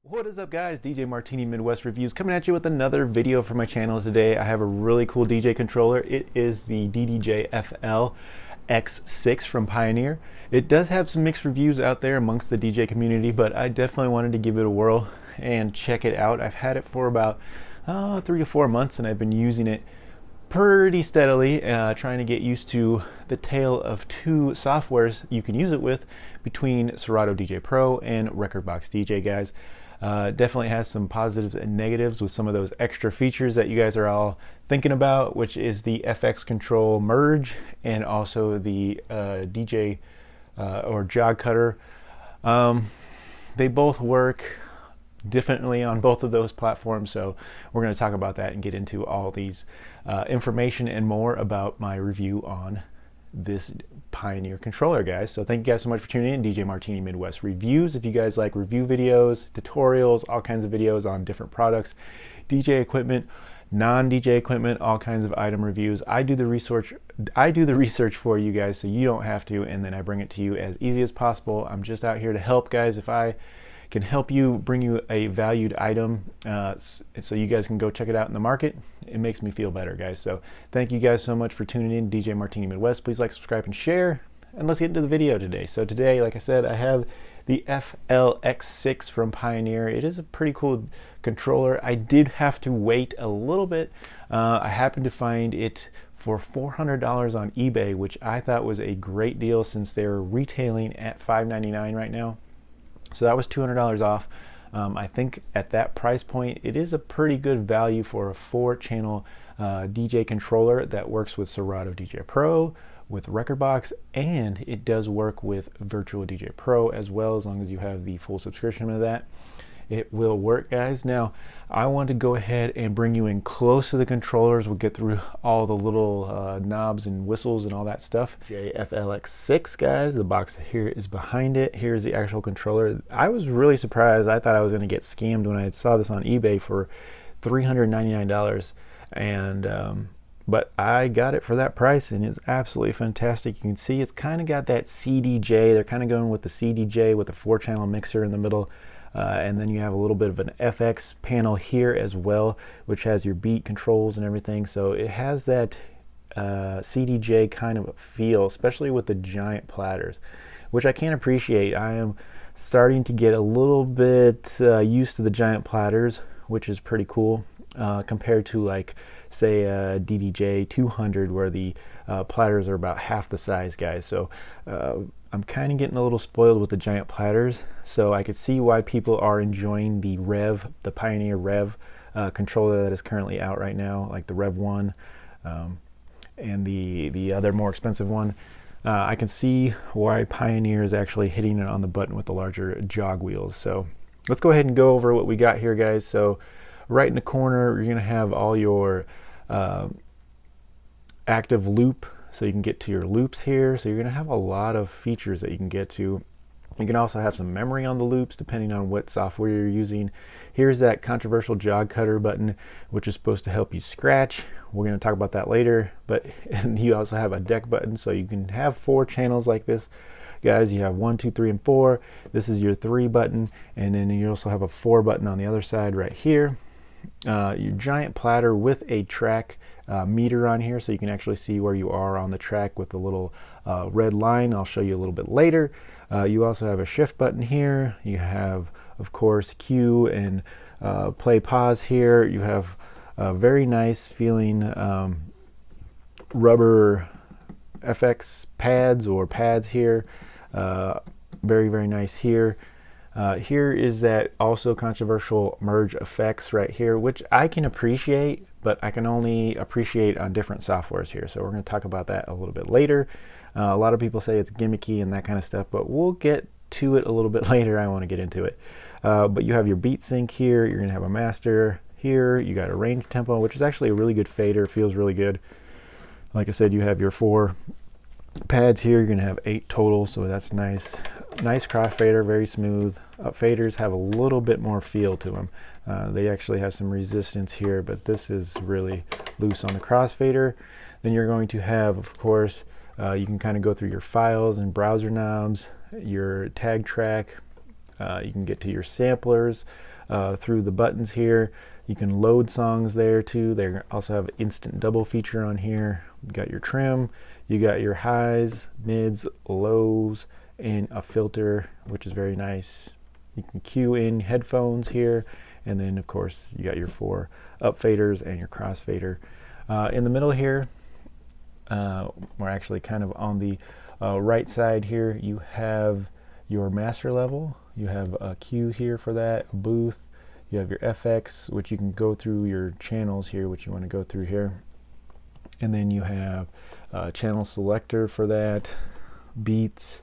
What is up, guys? DJ Martini Midwest Reviews coming at you with another video for my channel today. I have a really cool DJ controller. It is the DDJ-FLX6 from Pioneer. It does have some mixed reviews out there amongst the DJ community, but I definitely wanted to give it a whirl and check it out. I've had it for about 3 to 4 months, and I've been using it pretty steadily, trying to get used to the tale of two softwares you can use it with between Serato DJ Pro and Rekordbox DJ, guys. Definitely has some positives and negatives with some of those extra features that you guys are all thinking about, which is the FX control merge and also the DJ or jog cutter. They both work differently on both of those platforms, so we're going to talk about that and get into all these information and more about my review on this Pioneer controller, guys. So thank you guys so much for tuning in. DJ Martini Midwest Reviews. If you guys like review videos, tutorials, all kinds of videos on different products, DJ equipment, non-DJ equipment, all kinds of item reviews, I do the research for you guys, so you don't have to, and then I bring it to you as easy as possible. I'm just out here to help, guys. If I can help you, bring you a valued item so you guys can go check it out in the market, it makes me feel better, guys. So thank you guys so much for tuning in. DJ Martini Midwest. Please like, subscribe, and share, and let's get into the video today. So today, like I said, I have the FLX6 from Pioneer. It is a pretty cool controller. I did have to wait a little bit. I happened to find it for $400 on eBay, which I thought was a great deal since they're retailing at $599 right now. So that was $200 off. I think at that price point, it is a pretty good value for a 4-channel DJ controller that works with Serato DJ Pro, with Rekordbox, and it does work with Virtual DJ Pro as well, as long as you have the full subscription of that. It will work, guys. Now, I want to go ahead and bring you in close to the controllers. We'll get through all the little knobs and whistles and all that stuff. DDJ-FLX6, guys. The box here is behind it. Here's the actual controller. I was really surprised. I thought I was going to get scammed when I saw this on eBay for $399, and but I got it for that price, and it's absolutely fantastic. You can see it's kind of got that CDJ. They're kind of going with the CDJ with the 4-channel mixer in the middle. And then you have a little bit of an FX panel here as well, which has your beat controls and everything. So it has that CDJ kind of feel, especially with the giant platters, which I can appreciate. I am starting to get a little bit used to the giant platters, which is pretty cool compared to, like, say DDJ-200, where the platters are about half the size, guys. So I'm kind of getting a little spoiled with the giant platters, so I could see why people are enjoying the the Pioneer Rev controller that is currently out right now, like the Rev 1 and the other more expensive one. I can see why Pioneer is actually hitting it on the button with the larger jog wheels. So let's go ahead and go over what we got here, guys. So right in the corner, you're going to have all your active loop, so you can get to your loops here. So you're going to have a lot of features that you can get to. You can also have some memory on the loops depending on what software you're using. Here's that controversial jog cutter button, which is supposed to help you scratch. We're going to talk about that later. But and you also have a deck button, so you can have 4 channels like this, guys. You have 1, 2, 3, and 4. This is your 3 button, and then you also have a 4 button on the other side right here. Your giant platter with a track meter on here, so you can actually see where you are on the track with the little red line. I'll show you a little bit later. You also have a shift button here. You have, of course, cue and play pause here. You have very nice feeling rubber FX pads or pads here. Very, very nice here. Here is that also controversial merge effects right here, which I can appreciate, but I can only appreciate on different softwares here. So we're going to talk about that a little bit later. A lot of people say it's gimmicky and that kind of stuff, but we'll get to it a little bit later. I want to get into it. But you have your beat sync here. You're going to have a master here. You got a range tempo, which is actually a really good fader. Feels really good. Like I said, you have your 4 pads here. You're going to have 8 total, so that's nice. Nice crossfader, very smooth. Faders have a little bit more feel to them. They actually have some resistance here, but this is really loose on the crossfader. Then you're going to have, of course, you can kind of go through your files and browser knobs, your tag track, You can get to your samplers through the buttons here. You can load songs there too. They also have instant double feature on here. You got your trim, you got your highs, mids, lows, and a filter, which is very nice. You can cue in headphones here, and then of course you got your 4 up faders and your crossfader. In the middle here, we're actually kind of on the right side here, you have your master level. You have a cue here for that, a booth. You have your FX, which you can go through your channels here, which you want to go through here. And then you have a channel selector for that, beats,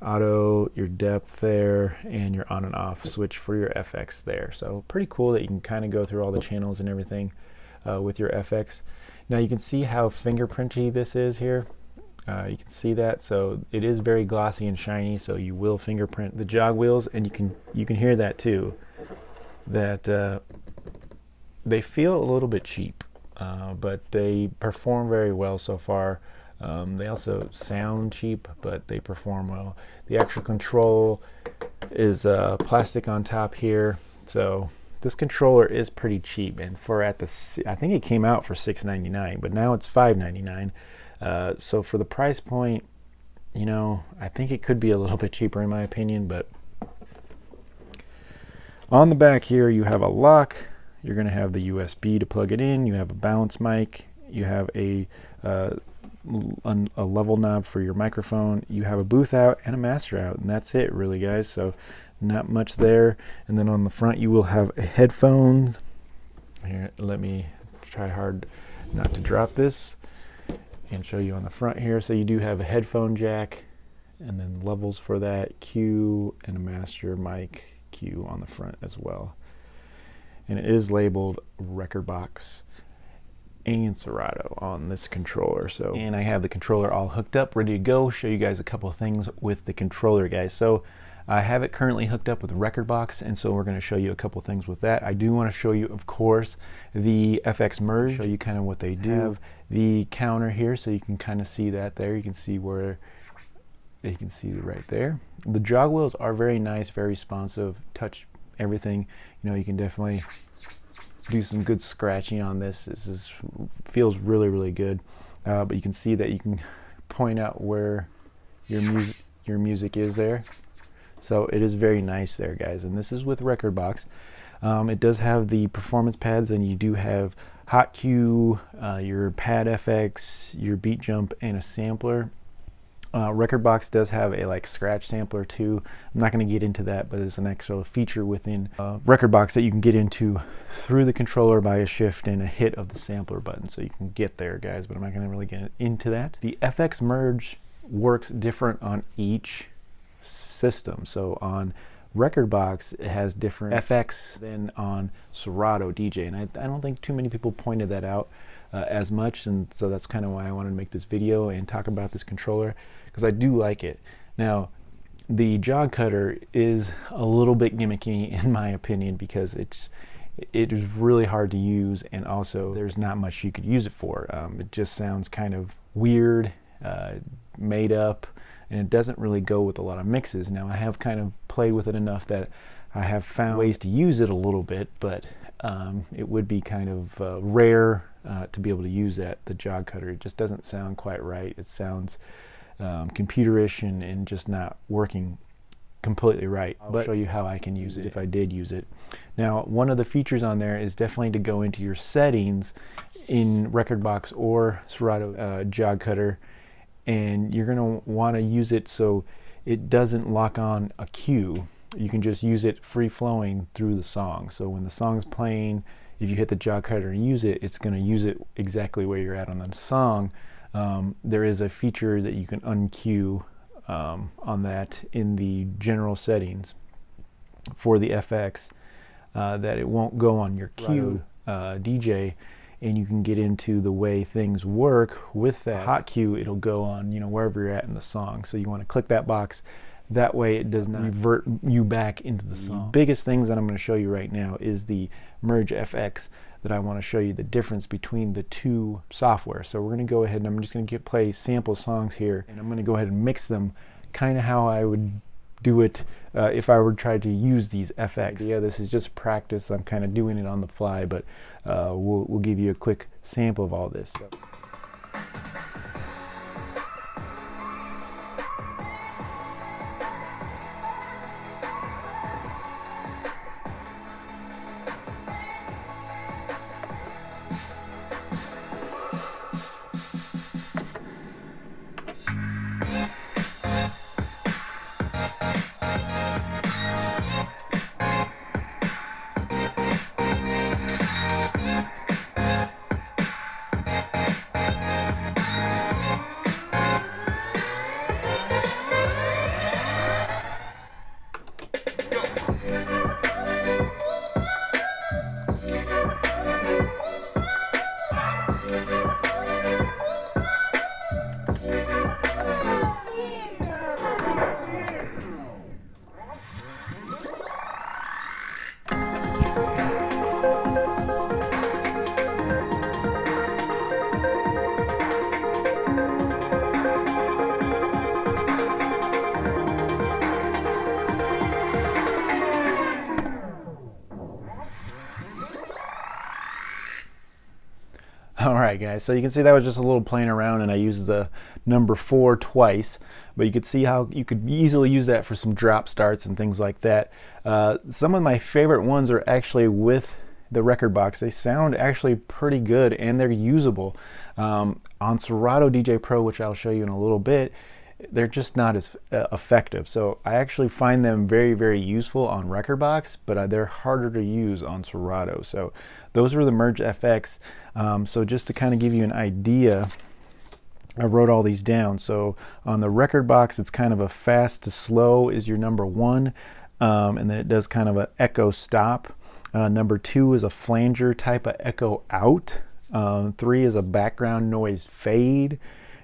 auto, your depth there, and your on and off switch for your FX there. So pretty cool that you can kind of go through all the channels and everything with your FX. Now you can see how fingerprinty this is here. You can see that, so it is very glossy and shiny, so you will fingerprint the jog wheels, and you can hear that too, that they feel a little bit cheap, but they perform very well so far. They also sound cheap, but they perform well. The actual control is plastic on top here, so this controller is pretty cheap, and for I think it came out for $6.99, but now it's $5.99. So for the price point, you know, I think it could be a little bit cheaper in my opinion. But on the back here you have a lock, you're going to have the USB to plug it in, you have a balance mic, you have a level knob for your microphone, you have a booth out and a master out, and that's it really, guys. So not much there. And then on the front you will have a headphones. Here, let me try hard not to drop this and show you on the front here. So you do have a headphone jack, and then levels for that, cue, and a master mic cue on the front as well. And it is labeled Rekordbox and Serato on this controller. So, and I have the controller all hooked up, ready to go. Show you guys a couple of things with the controller, guys. So I have it currently hooked up with Rekordbox, and so we're going to show you a couple things with that. I do want to show you, of course, the FX merge, show you kind of what they do. Have the counter here, so you can kind of see that there. You can see where you can see right there. The jog wheels are very nice, very responsive, touch everything. You know, you can definitely do some good scratching on this. This feels really, really good. But you can see that you can point out where your music is there. So it is very nice there, guys, and this is with Rekordbox. It does have the performance pads, and you do have hot cue, your pad FX, your beat jump, and a sampler. Rekordbox does have a like scratch sampler too. I'm not going to get into that, but it's an extra feature within Rekordbox that you can get into through the controller by a shift and a hit of the sampler button. So you can get there, guys, but I'm not going to really get into that. The FX merge works different on each system. So on Rekordbox it has different FX than on Serato DJ, and I don't think too many people pointed that out as much, and so that's kind of why I wanted to make this video and talk about this controller, because I do like it. Now the jog cutter is a little bit gimmicky in my opinion, because it is really hard to use, and also there's not much you could use it for. It just sounds kind of weird, made up, and it doesn't really go with a lot of mixes. Now I have kind of played with it enough that I have found ways to use it a little bit, but it would be kind of rare to be able to use the jog cutter. It just doesn't sound quite right. It sounds computerish and just not working completely right. I'll show you how I can use it if I did use it. Now one of the features on there is definitely to go into your settings in Rekordbox or Serato jog cutter, and you're going to want to use it so it doesn't lock on a cue. You can just use it free flowing through the song. So when the song's playing, if you hit the jog cutter and use it, it's going to use it exactly where you're at on the song. There is a feature that you can uncue on that in the general settings for the FX, that it won't go on your cue DJ, and you can get into the way things work with that hot cue. It'll go on, you know, wherever you're at in the song. So you want to click that box. That way it does not revert you back into the song. The biggest things that I'm going to show you right now is the Merge FX, that I want to show you the difference between the two software. So we're going to go ahead and I'm just going to play sample songs here, and I'm going to go ahead and mix them kind of how I would do it if I were to try to use these FX. Yeah, this is just practice. I'm kind of doing it on the fly, but we'll give you a quick sample of all this. So. Alright guys, so you can see that was just a little playing around, and I used the number 4 twice, but you could see how you could easily use that for some drop starts and things like that. Some of my favorite ones are actually with the Rekordbox. They sound actually pretty good and they're usable. On Serato DJ Pro, which I'll show you in a little bit, they're just not as effective. So I actually find them very, very useful on Rekordbox, but they're harder to use on Serato. So those were the Merge FX. So just to kind of give you an idea, I wrote all these down. So on the Rekordbox, it's kind of a fast to slow is your number 1, and then it does kind of an echo stop. Number 2 is a flanger type of echo out. 3 is a background noise fade,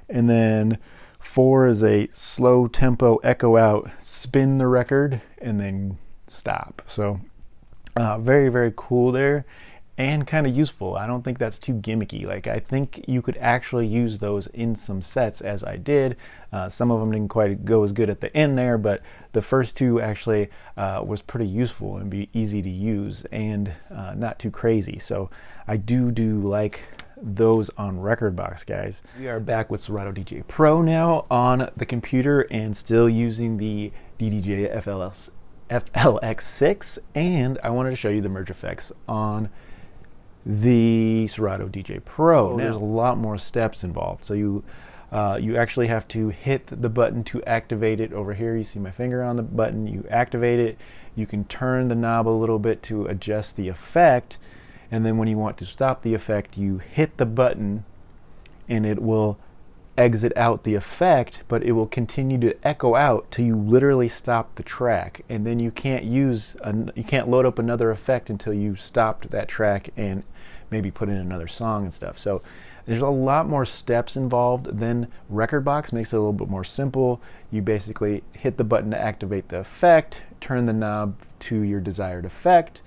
and then 4 is a slow tempo echo out, spin the record, and then stop. So very, very cool there, and kind of useful. I don't think that's too gimmicky. Like, I think you could actually use those in some sets, as I did. Some of them didn't quite go as good at the end there, but the first 2 actually was pretty useful and be easy to use and not too crazy. So I do like those on Rekordbox, guys. We are back with Serato DJ Pro now on the computer and still using the DDJ-FLX6, and I wanted to show you the merge effects on the Serato DJ Pro. Now, there's a lot more steps involved. So you actually have to hit the button to activate it. Over here you see my finger on the button. You activate it. You can turn the knob a little bit to adjust the effect, and then when you want to stop the effect, you hit the button and it will exit out the effect, but it will continue to echo out till you literally stop the track, and then you can't load up another effect until you stopped that track and maybe put in another song and stuff. So there's a lot more steps involved than Rekordbox. Makes it a little bit more simple. You basically hit the button to activate the effect, turn the knob to your desired effect,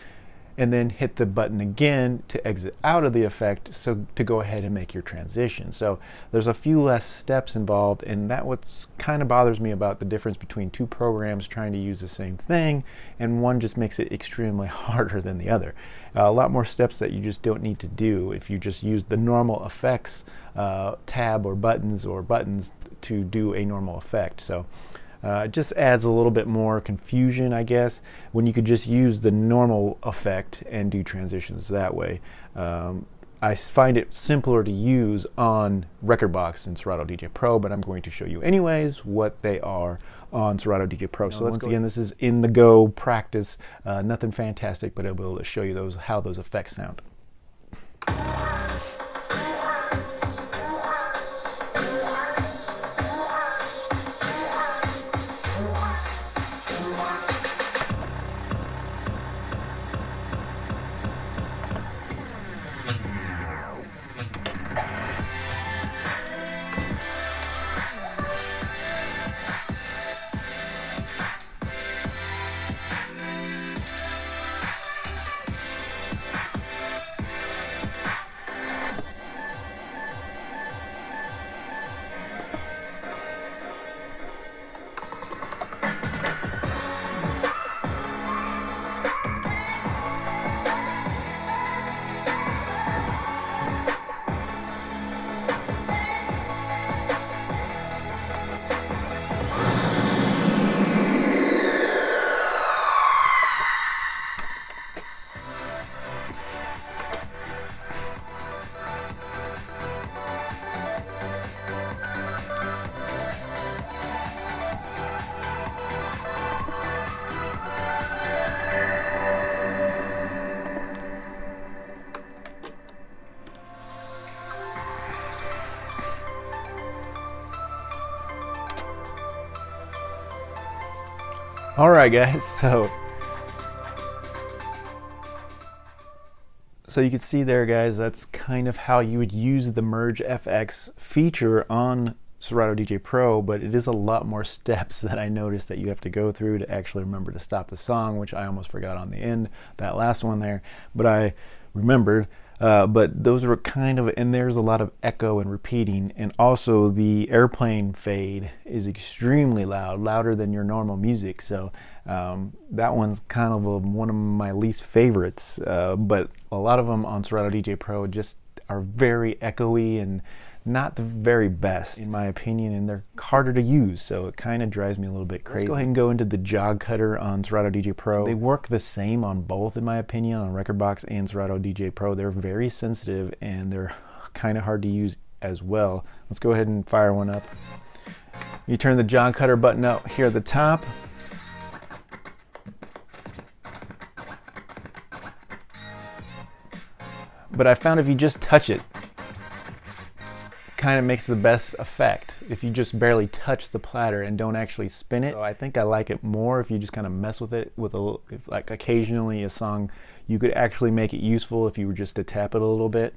and then hit the button again to exit out of the effect, so to go ahead and make your transition. So there's a few less steps involved, and that what kind of bothers me about the difference between 2 programs trying to use the same thing, and one just makes it extremely harder than the other. A lot more steps that you just don't need to do if you just use the normal effects tab or buttons to do a normal effect. So it just adds a little bit more confusion, I guess, when you could just use the normal effect and do transitions that way. I find it simpler to use on Rekordbox and Serato DJ Pro, but I'm going to show you anyways what they are on Serato DJ Pro. So once again, this is in the go practice, nothing fantastic, but I'll be able to show you how those effects sound. All right, guys, so you can see there, guys, that's kind of how you would use the Merge FX feature on Serato DJ Pro, but it is a lot more steps that I noticed that you have to go through to actually remember to stop the song, which I almost forgot on the end, that last one there, but I remembered. But those were kind of, and there's a lot of echo and repeating, and also the airplane fade is extremely loud, louder than your normal music, so that one's kind of one of my least favorites, but a lot of them on Serato DJ Pro just are very echoey and not the very best in my opinion, and they're harder to use, so it kind of drives me a little bit crazy. Let's go ahead and go into the jog cutter on Serato DJ Pro. They work the same on both in my opinion, on Rekordbox and Serato DJ Pro. They're very sensitive and they're kind of hard to use as well. Let's go ahead and fire one up. You turn the jog cutter button out here at the top. But I found if you just touch it, kind of makes the best effect if you just barely touch the platter and don't actually spin it. So I think I like it more if you just kind of mess with it with like occasionally a song you could actually make it useful if you were just to tap it a little bit.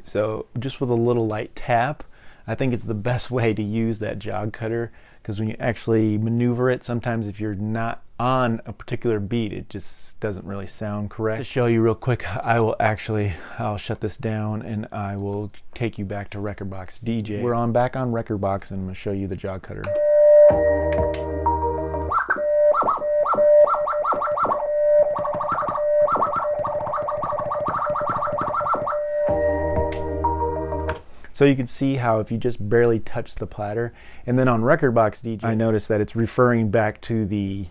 So just with a little light tap, I think it's the best way to use that jog cutter, because when you actually maneuver it, sometimes if you're not on a particular beat, it just doesn't really sound correct. To show you real quick, I'll shut this down and I will take you back to Rekordbox DJ. We're back on Rekordbox and I'm going to show you the jog cutter. So you can see how if you just barely touch the platter, and then on Rekordbox DJ, I noticed that it's referring back to the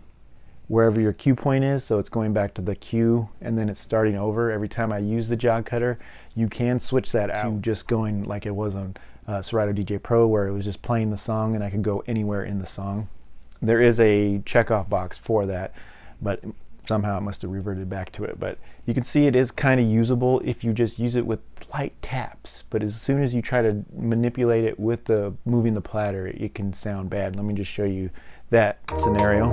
wherever your cue point is, so it's going back to the cue and then it's starting over every time I use the jog cutter. You can switch that out to just going like it was on Serato DJ Pro, where it was just playing the song and I could go anywhere in the song. There is a checkoff box for that, but somehow it must have reverted back to it. But you can see it is kind of usable if you just use it with light taps, but as soon as you try to manipulate it with the moving the platter, it can sound bad. Let me just show you that scenario.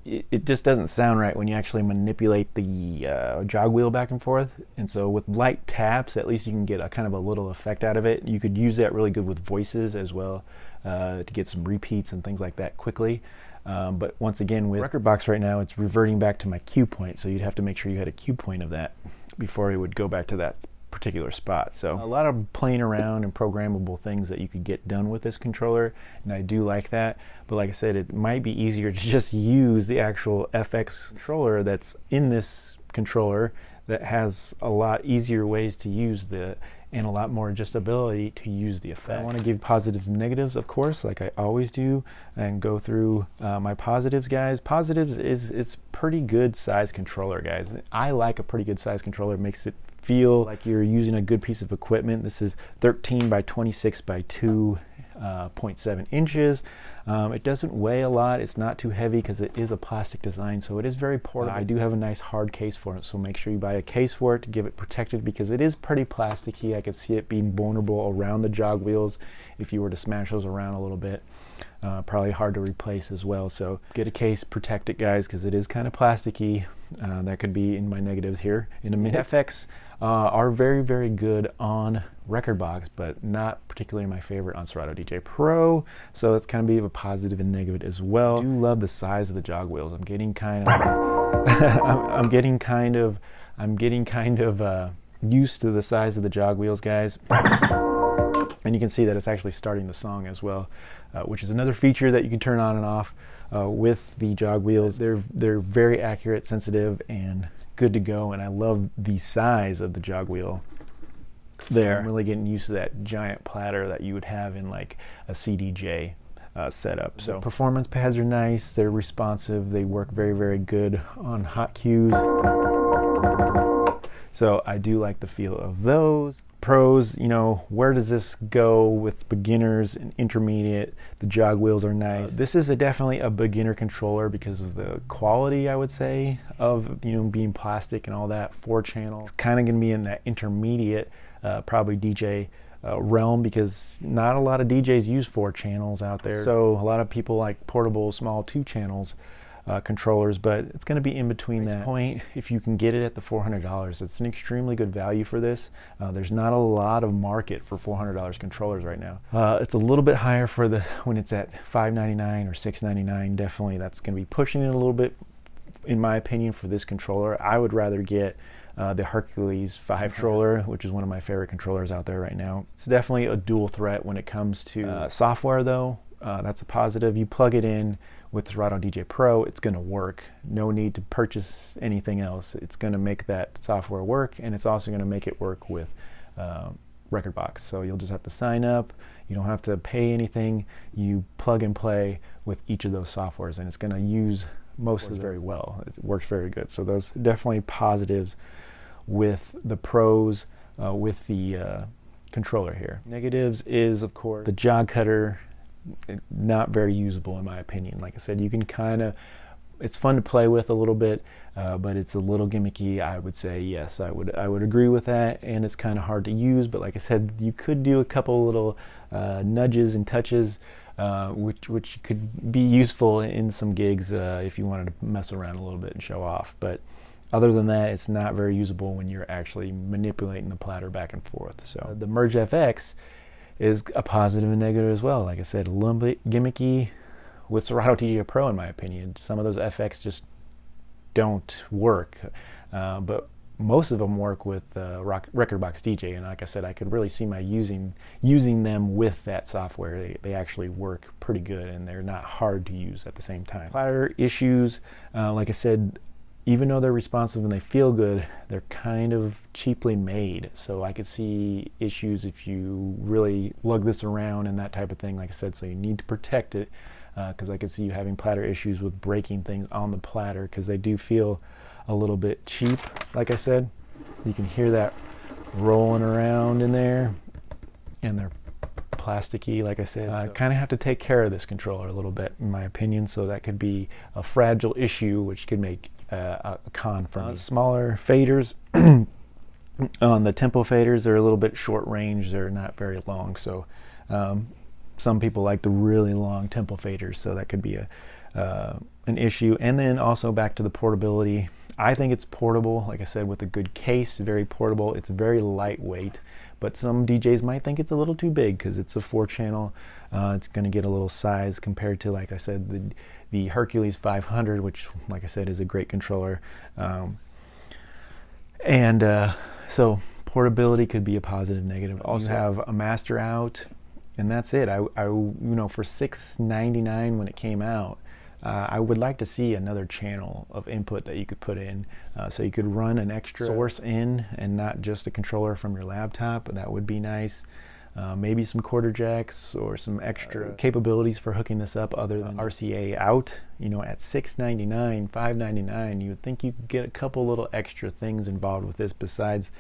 It just doesn't sound right when you actually manipulate the jog wheel back and forth, and so with light taps at least you can get a kind of a little effect out of it. You could use that really good with voices as well, to get some repeats and things like that quickly. But once again, with Rekordbox right now, it's reverting back to my cue point, so you'd have to make sure you had a cue point of that before it would go back to that particular spot. So a lot of playing around and programmable things that you could get done with this controller, and I do like that. But like I said, it might be easier to just use the actual FX controller that's in this controller that has a lot easier ways to use and a lot more just ability to use the effect. I want to give positives and negatives, of course, like I always do, and go through my positives, guys. Positives is it's pretty good size controller, guys. I like a pretty good size controller. It makes it feel like you're using a good piece of equipment. This is 13 by 26 by 2.7 inches. It doesn't weigh a lot. It's not too heavy because it is a plastic design, so it is very portable. I do have a nice hard case for it, so make sure you buy a case for it to give it protected, because it is pretty plasticky. I could see it being vulnerable around the jog wheels if you were to smash those around a little bit. Probably hard to replace as well, so get a case, protect it, guys, because it is kind of plasticky. That could be in my negatives here in a minute. FX are very, very good on Rekordbox, but not particularly my favorite on Serato DJ Pro, so that's kind of be a positive and negative as well. I do love the size of the jog wheels. I'm getting kind of I'm getting kind of used to the size of the jog wheels, guys. And you can see that it's actually starting the song as well, which is another feature that you can turn on and off with the jog wheels. They're very accurate, sensitive, and good to go. And I love the size of the jog wheel there. I'm really getting used to that giant platter that you would have in like a CDJ setup. So performance pads are nice. They're responsive. They work very, very good on hot cues. So I do like the feel of those. Pros, you know, where does this go with beginners and intermediate? The jog wheels are nice. This is definitely a beginner controller because of the quality, I would say, of, you know, being plastic and all that. 4-channel. It's kind of going to be in that intermediate, probably DJ realm, because not a lot of DJs use 4 channels out there. So a lot of people like portable, small 2 channels. Controllers, but it's going to be in between that point. If you can get it at the $400, it's an extremely good value for this. There's not a lot of market for $400 controllers right now. It's a little bit higher for the when it's at $599 or $699. Definitely that's going to be pushing it a little bit, in my opinion, for this controller. I would rather get the Hercules 5 controller, which is one of my favorite controllers out there right now. It's definitely a dual threat when it comes to software, though. That's a positive. You plug it in with Serato DJ Pro, it's going to work. No need to purchase anything else. It's going to make that software work, and it's also going to make it work with Rekordbox. So you'll just have to sign up. You don't have to pay anything. You plug and play with each of those softwares, and it's going to use most of it very well. It works very good. So those definitely positives with the pros, with the controller here. Negatives is, of course, the jog cutter. Not very usable in my opinion. Like I said, you can kind of, it's fun to play with a little bit, but it's a little gimmicky. I would say yes, I would agree with that, and it's kind of hard to use. But like I said, you could do a couple little nudges and touches, which could be useful in some gigs if you wanted to mess around a little bit and show off. But other than that, it's not very usable when you're actually manipulating the platter back and forth. So the Merge FX is a positive and negative as well. Like I said, a little bit gimmicky with Serato DJ Pro, in my opinion. Some of those FX just don't work, but most of them work with Rekordbox DJ. And like I said, I could really see my using them with that software. They actually work pretty good, and they're not hard to use at the same time. Platter issues, like I said, even though they're responsive and they feel good, they're kind of cheaply made. So I could see issues if you really lug this around and that type of thing, like I said. So you need to protect it, because I could see you having platter issues with breaking things on the platter, because they do feel a little bit cheap. Like I said, you can hear that rolling around in there, and they're plasticky, like I said. I kind of have to take care of this controller a little bit, in my opinion. So that could be a fragile issue, which could make a con for me. Smaller faders on the tempo faders, they're a little bit short range. They're not very long. So some people like the really long tempo faders, so that could be an issue. And then also back to the portability. I think it's portable, like I said, with a good case, very portable. It's very lightweight, but some DJs might think it's a little too big because it's a 4-channel. It's going to get a little size compared to, like I said, the Hercules 500, which, like I said, is a great controller. So portability could be a positive, negative. Also, you have a master out, and that's it. You know, for $699 when it came out, I would like to see another channel of input that you could put in, so you could run an extra source in and not just a controller from your laptop. That would be nice. Maybe some quarter jacks or some extra capabilities for hooking this up other than RCA out. You know, at $699, $599, you would think you could get a couple little extra things involved with this besides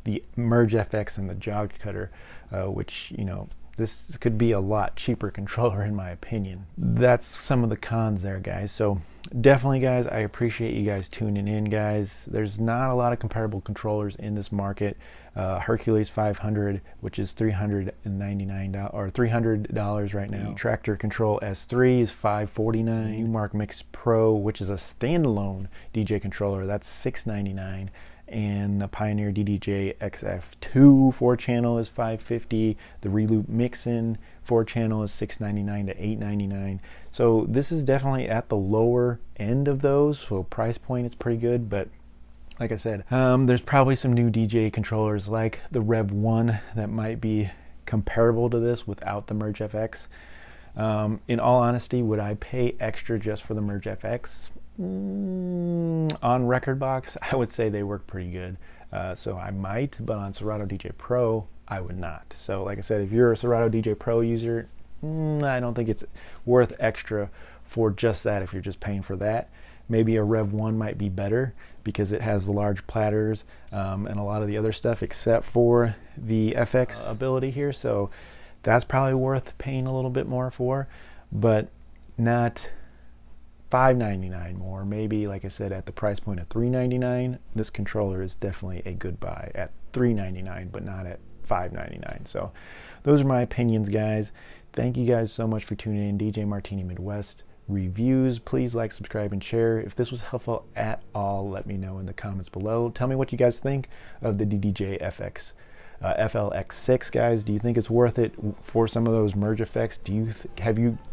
the Merge FX and the jog cutter, which, you know, this could be a lot cheaper controller in my opinion. That's some of the cons there, guys. So definitely, guys, I appreciate you guys tuning in, guys. There's not a lot of comparable controllers in this market. Hercules 500, which is $399 or $300 right now. Tractor Control S3 is $549. Newmark Mix Pro, which is a standalone DJ controller, that's $699. And the Pioneer DDJ-FLX6 4-channel is $550. The Reloop Mixin 4-channel is $699 to $899. So this is definitely at the lower end of those. So price point is pretty good, but like I said, there's probably some new DJ controllers like the Rev 1 that might be comparable to this without the Merge FX. In all honesty, would I pay extra just for the Merge FX? On Rekordbox, I would say they work pretty good. So I might, but on Serato DJ Pro, I would not. So like I said, if you're a Serato DJ Pro user, I don't think it's worth extra for just that. If you're just paying for that, maybe a Rev 1 might be better because it has the large platters and a lot of the other stuff except for the FX ability here. So that's probably worth paying a little bit more for, but not $599 more. Maybe, like I said, at the price point of $399, this controller is definitely a good buy at $399, but not at $599. So those are my opinions, guys. Thank you guys so much for tuning in. DJ Martini Midwest reviews. Please like, subscribe, and share. If this was helpful at all, let me know in the comments below. Tell me what you guys think of the DDJ-FLX6, guys. Do you think it's worth it for some of those merge effects? Do you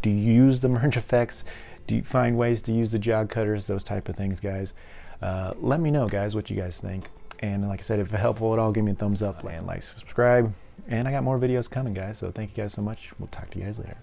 use the merge effects? Do you find ways to use the jog cutters, those type of things, guys? Let me know, guys, what you guys think. And like I said, if it's helpful at all, give me a thumbs up and like, subscribe. And I got more videos coming, guys. So thank you guys so much. We'll talk to you guys later.